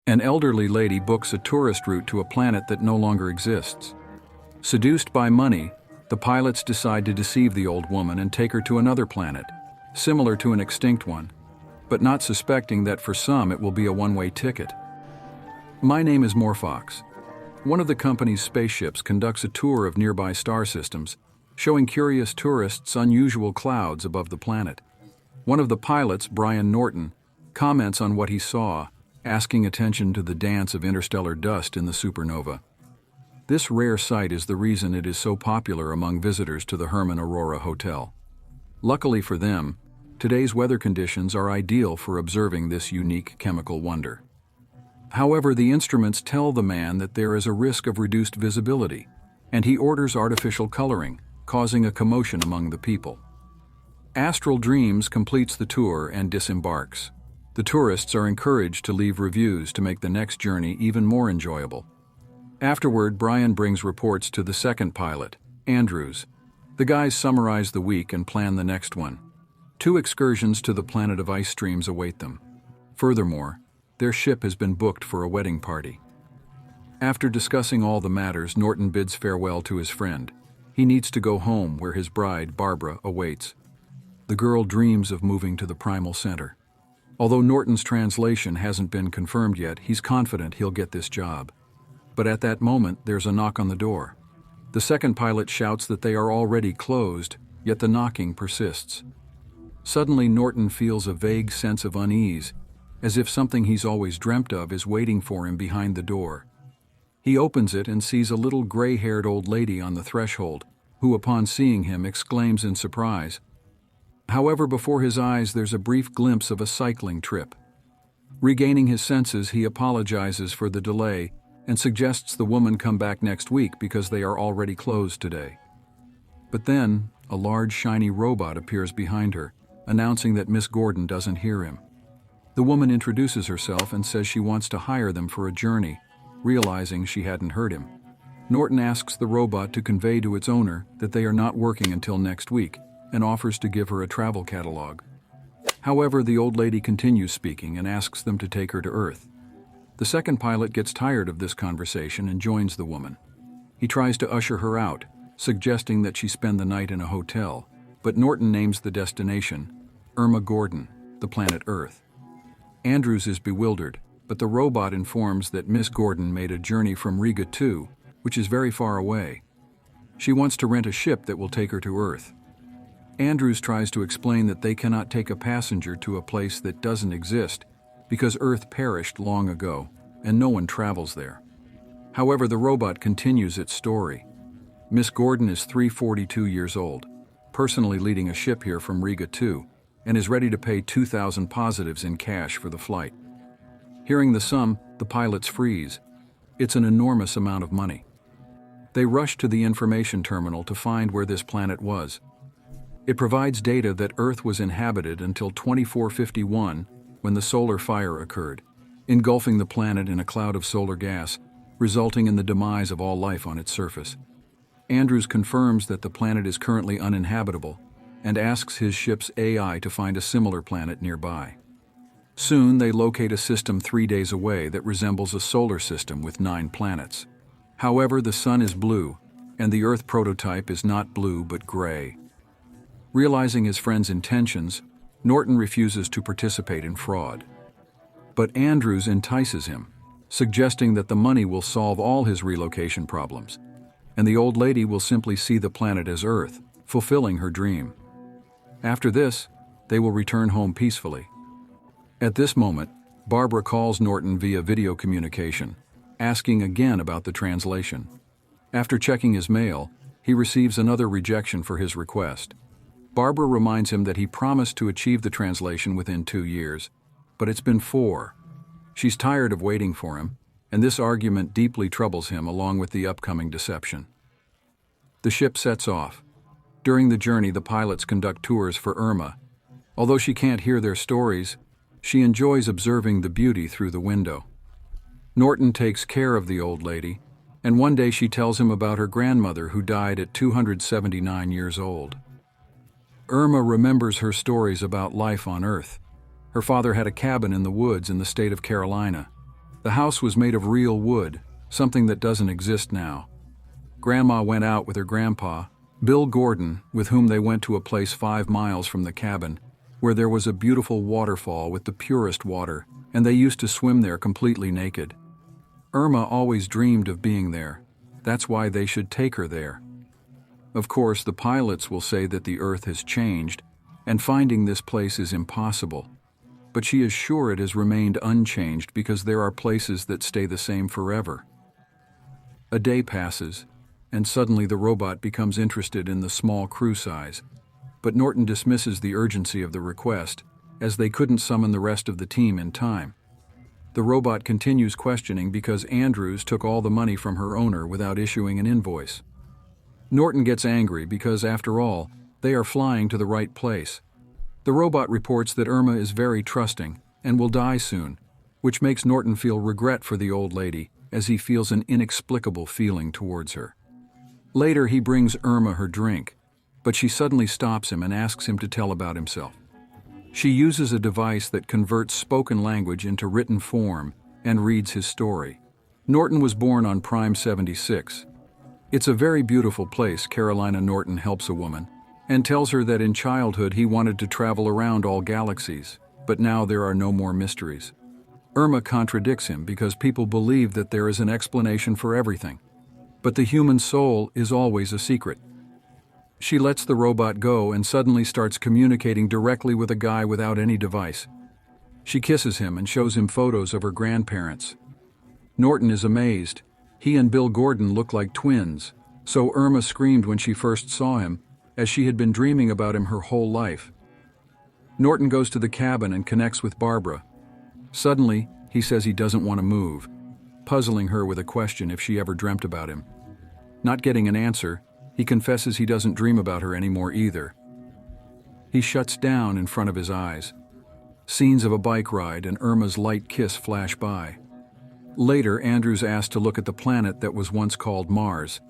An elderly lady books a tourist route to a planet that no longer exists. Seduced by money, the pilots decide to deceive the old woman and take her to another planet, similar to an extinct one, but not suspecting that for some it will be a one-way ticket. My name is Morphox. One of the company's spaceships conducts a tour of nearby star systems, showing curious tourists unusual clouds above the planet. One of the pilots, Norton, comments on what he saw, asking attention to the dance of interstellar dust in the supernova. This rare sight is the reason it is so popular among visitors to the Herman Aurora Hotel. Luckily for them, today's weather conditions are ideal for observing this unique chemical wonder. However, the instruments tell the man that there is a risk of reduced visibility, and he orders artificial coloring, causing a commotion among the people. Astral Dreams completes the tour and disembarks. The tourists are encouraged to leave reviews to make the next journey even more enjoyable. Afterward, Brian brings reports to the second pilot, Andrews. The guys summarize the week and plan the next one. 2 excursions to the planet of ice streams await them. Furthermore, their ship has been booked for a wedding party. After discussing all the matters, Norton bids farewell to his friend. He needs to go home where his bride, Barbara, awaits. The girl dreams of moving to the primal center. Although Norton's translation hasn't been confirmed yet, he's confident he'll get this job. But at that moment, there's a knock on the door. The second pilot shouts that they are already closed, yet the knocking persists. Suddenly, Norton feels a vague sense of unease, as if something he's always dreamt of is waiting for him behind the door. He opens it and sees a little gray-haired old lady on the threshold, who upon seeing him exclaims in surprise. However, before his eyes there's a brief glimpse of a cycling trip. Regaining his senses, he apologizes for the delay and suggests the woman come back next week because they are already closed today. But then, a large shiny robot appears behind her, announcing that Miss Gordon doesn't hear him. The woman introduces herself and says she wants to hire them for a journey, realizing she hadn't heard him. Norton asks the robot to convey to its owner that they are not working until next week, and offers to give her a travel catalog. However, the old lady continues speaking and asks them to take her to Earth. The second pilot gets tired of this conversation and joins the woman. He tries to usher her out, suggesting that she spend the night in a hotel, but Norton names the destination, Irma Gordon, the planet Earth. Andrews is bewildered, but the robot informs that Miss Gordon made a journey from Riga 2, which is very far away. She wants to rent a ship that will take her to Earth. Andrews tries to explain that they cannot take a passenger to a place that doesn't exist because Earth perished long ago and no one travels there. However, the robot continues its story. Miss Gordon is 342 years old, personally leading a ship here from Riga 2, and is ready to pay 2,000 positives in cash for the flight. Hearing the sum, the pilots freeze. It's an enormous amount of money. They rush to the information terminal to find where this planet was. It provides data that Earth was inhabited until 2451, when the solar fire occurred, engulfing the planet in a cloud of solar gas, resulting in the demise of all life on its surface. Andrews confirms that the planet is currently uninhabitable and asks his ship's AI to find a similar planet nearby. Soon, they locate a system 3 days away that resembles a solar system with 9 planets. However, the sun is blue, and the Earth prototype is not blue but gray. Realizing his friend's intentions, Norton refuses to participate in fraud. But Andrews entices him, suggesting that the money will solve all his relocation problems, and the old lady will simply see the planet as Earth, fulfilling her dream. After this, they will return home peacefully. At this moment, Barbara calls Norton via video communication, asking again about the translation. After checking his mail, he receives another rejection for his request. Barbara reminds him that he promised to achieve the translation within 2 years, but it's been 4. She's tired of waiting for him, and this argument deeply troubles him along with the upcoming deception. The ship sets off. During the journey, the pilots conduct tours for Irma. Although she can't hear their stories, she enjoys observing the beauty through the window. Norton takes care of the old lady, and one day she tells him about her grandmother who died at 279 years old. Irma remembers her stories about life on Earth. Her father had a cabin in the woods in the state of Carolina. The house was made of real wood, something that doesn't exist now. Grandma went out with her grandpa, Bill Gordon, with whom they went to a place 5 miles from the cabin, where there was a beautiful waterfall with the purest water, and they used to swim there completely naked. Irma always dreamed of being there. That's why they should take her there. Of course, the pilots will say that the Earth has changed, and finding this place is impossible. But she is sure it has remained unchanged because there are places that stay the same forever. A day passes, and suddenly the robot becomes interested in the small crew size. But Norton dismisses the urgency of the request, as they couldn't summon the rest of the team in time. The robot continues questioning because Andrews took all the money from her owner without issuing an invoice. Norton gets angry because, after all, they are flying to the right place. The robot reports that Irma is very trusting and will die soon, which makes Norton feel regret for the old lady, as he feels an inexplicable feeling towards her. Later, he brings Irma her drink, but she suddenly stops him and asks him to tell about himself. She uses a device that converts spoken language into written form and reads his story. Norton was born on Prime 76. It's a very beautiful place. Carolina Norton helps a woman and tells her that in childhood he wanted to travel around all galaxies, but now there are no more mysteries. Irma contradicts him because people believe that there is an explanation for everything. But the human soul is always a secret. She lets the robot go and suddenly starts communicating directly with a guy without any device. She kisses him and shows him photos of her grandparents. Norton is amazed. He and Bill Gordon look like twins, so Irma screamed when she first saw him, as she had been dreaming about him her whole life. Norton goes to the cabin and connects with Barbara. Suddenly, he says he doesn't want to move, puzzling her with a question if she ever dreamt about him. Not getting an answer, he confesses he doesn't dream about her anymore either. He shuts down in front of his eyes. Scenes of a bike ride and Irma's light kiss flash by. Later, Andrews asked to look at the planet that was once called Mars,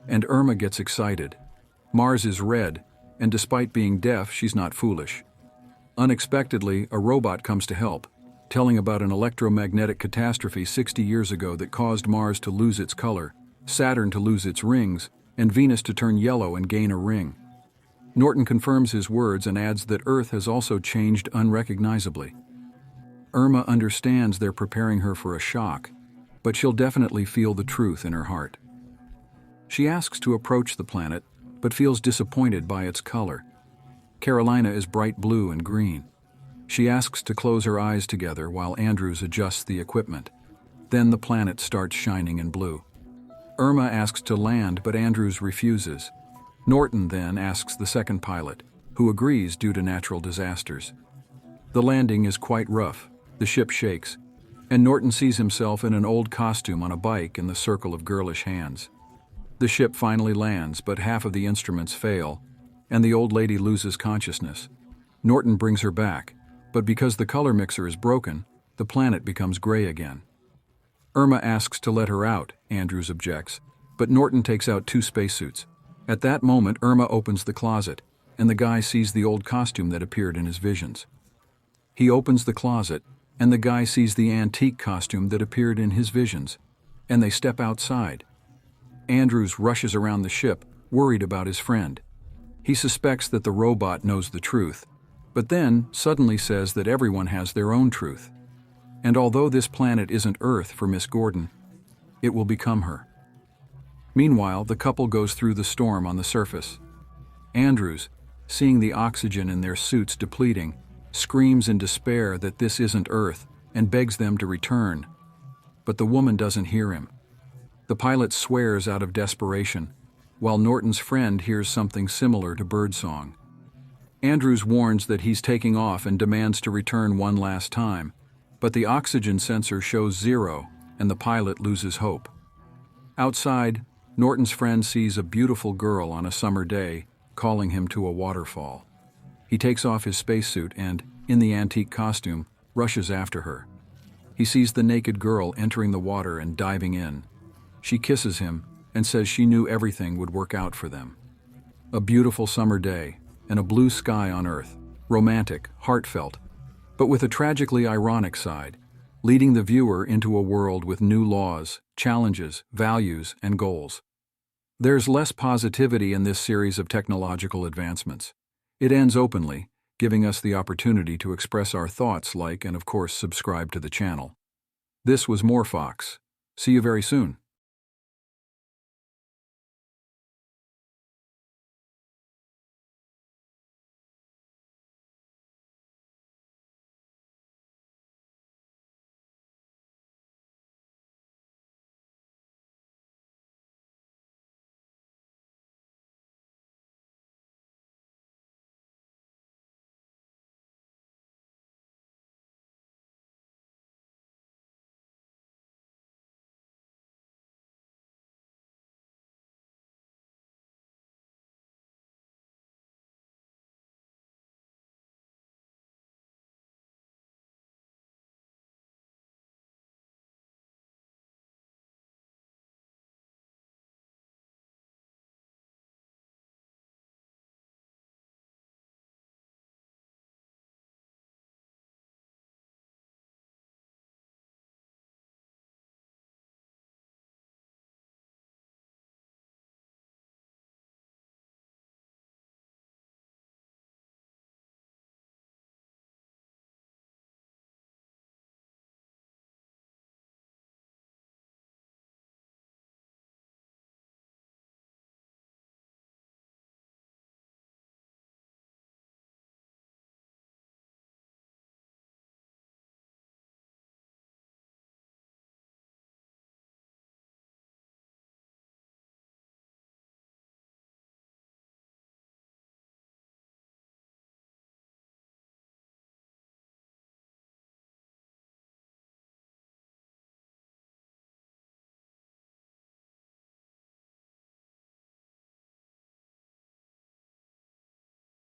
and Irma gets excited. Mars is red, and despite being deaf, she's not foolish. Unexpectedly, a robot comes to help, telling about an electromagnetic catastrophe 60 years ago that caused Mars to lose its color, Saturn to lose its rings, and Venus to turn yellow and gain a ring. Norton confirms his words and adds that Earth has also changed unrecognizably. Irma understands they're preparing her for a shock, but she'll definitely feel the truth in her heart. She asks to approach the planet, but feels disappointed by its color. Carolina is bright blue and green. She asks to close her eyes together while Andrews adjusts the equipment. Then the planet starts shining in blue. Irma asks to land, but Andrews refuses. Norton then asks the second pilot, who agrees due to natural disasters. The landing is quite rough. The ship shakes, and Norton sees himself in an old costume on a bike in the circle of girlish hands. The ship finally lands, but half of the instruments fail, and the old lady loses consciousness. Norton brings her back, but because the color mixer is broken, the planet becomes gray again. Irma asks to let her out, Andrews objects, but Norton takes out 2 spacesuits. At that moment, Irma opens the closet, and the guy sees the old costume that appeared in his visions. He opens the closet, and the guy sees the antique costume that appeared in his visions, and they step outside. Andrews rushes around the ship, worried about his friend. He suspects that the robot knows the truth, but then suddenly says that everyone has their own truth. And although this planet isn't Earth for Miss Gordon, it will become her. Meanwhile, the couple goes through the storm on the surface. Andrews, seeing the oxygen in their suits depleting, screams in despair that this isn't Earth and begs them to return. But the woman doesn't hear him. The pilot swears out of desperation, while Norton's friend hears something similar to birdsong. Andrews warns that he's taking off and demands to return one last time, but the oxygen sensor shows 0, and the pilot loses hope. Outside, Norton's friend sees a beautiful girl on a summer day, calling him to a waterfall. He takes off his spacesuit and, in the antique costume, rushes after her. He sees the naked girl entering the water and diving in. She kisses him and says she knew everything would work out for them. A beautiful summer day, and a blue sky on Earth, romantic, heartfelt, but with a tragically ironic side. leading the viewer into a world with new laws, challenges, values, and goals. There's less positivity in this series of technological advancements. It ends openly, giving us the opportunity to express our thoughts, like, and of course subscribe to the channel. This was More Fox. See you very soon.